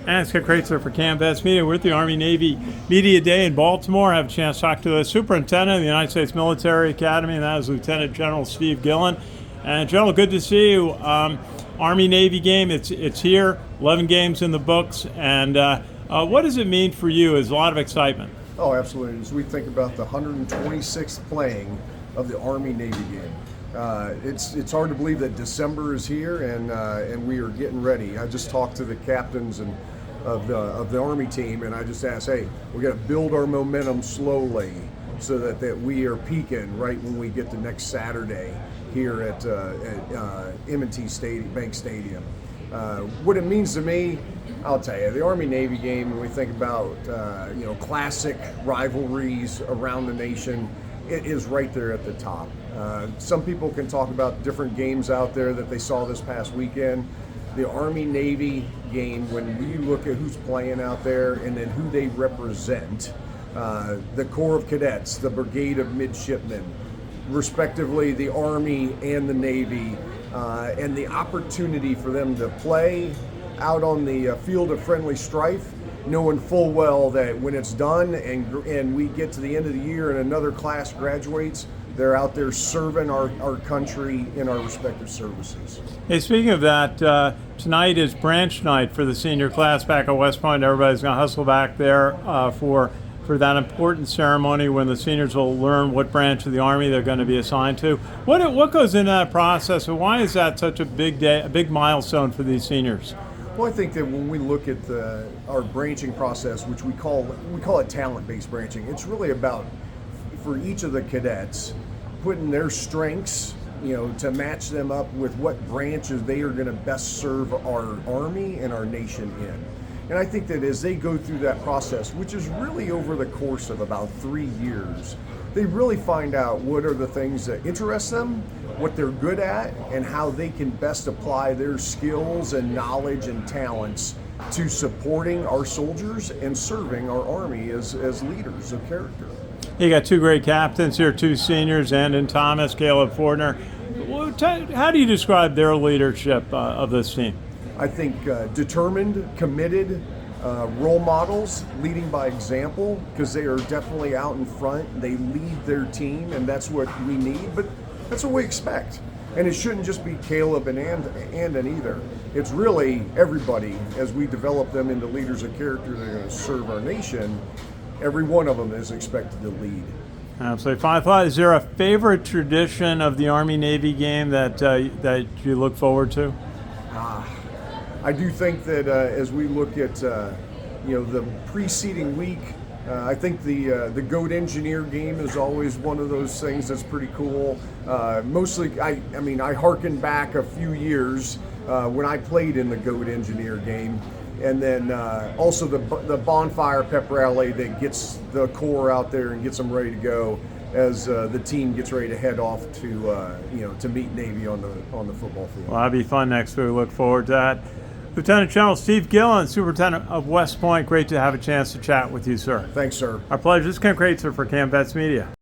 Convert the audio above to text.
And Scott Kreitzer for Canvas Media. We're at the Army-Navy Media Day in Baltimore. I have a chance to talk to the Superintendent of the United States Military Academy, and that is Lieutenant General Steve Gilland. And General, good to see you. Army-Navy game, it's here, 11 games in the books. And what does it mean for you? There's a lot of excitement. Oh, absolutely. As we think about the 126th playing of the Army-Navy game, it's hard to believe that December is here and we are getting ready. I just talked to the captains and of the Army team, and I just asked, hey, we're going to build our momentum slowly so that we are peaking right when we get to next Saturday here at M&T Stadium, Bank Stadium. What it means to me, I'll tell you, the Army-Navy game, when we think about classic rivalries around the nation, it is right there at the top. Some people can talk about different games out there that they saw this past weekend. The Army-Navy game, when you look at who's playing out there and then who they represent, the Corps of Cadets, the Brigade of Midshipmen, respectively the Army and the Navy, and the opportunity for them to play out on the field of friendly strife, knowing full well that when it's done and we get to the end of the year and another class graduates, they're out there serving our country in our respective services. Hey, speaking of that, tonight is branch night for the senior class back at West Point. Everybody's going to hustle back there for that important ceremony when the seniors will learn what branch of the Army they're going to be assigned to. What goes into that process, and why is that such a big day, a big milestone for these seniors? Well, I think that when we look at our branching process, which we call it talent-based branching, it's really about, for each of the cadets, putting their strengths, to match them up with what branches they are going to best serve our Army and our nation in. And I think that as they go through that process, which is really over the course of about 3 years, they really find out what are the things that interest them, what they're good at, and how they can best apply their skills and knowledge and talents to supporting our soldiers and serving our Army as leaders of character. You got two great captains here, two seniors, Andon Thomas, Caleb Fortner. How do you describe their leadership of this team? I think determined, committed, role models, leading by example, because they are definitely out in front. They lead their team, and that's what we need, but that's what we expect. And it shouldn't just be Caleb and Andon either. It's really everybody. As we develop them into leaders of character that are going to serve our nation, every one of them is expected to lead. Absolutely. Final thought, is there a favorite tradition of the Army-Navy game that you look forward to? I do think that as we look at the preceding week, I think the GOAT Engineer game is always one of those things that's pretty cool. Mostly, I hearken back a few years when I played in the GOAT Engineer game, and then also the bonfire pep rally that gets the Corps out there and gets them ready to go as the team gets ready to head off to meet Navy on the football field. Well, that'll be fun next week. We look forward to that. Lieutenant General Steve Gilland, Superintendent of West Point, great to have a chance to chat with you, sir. Thanks, sir. Our pleasure. This is Ken Kreitzer for Canvas Media.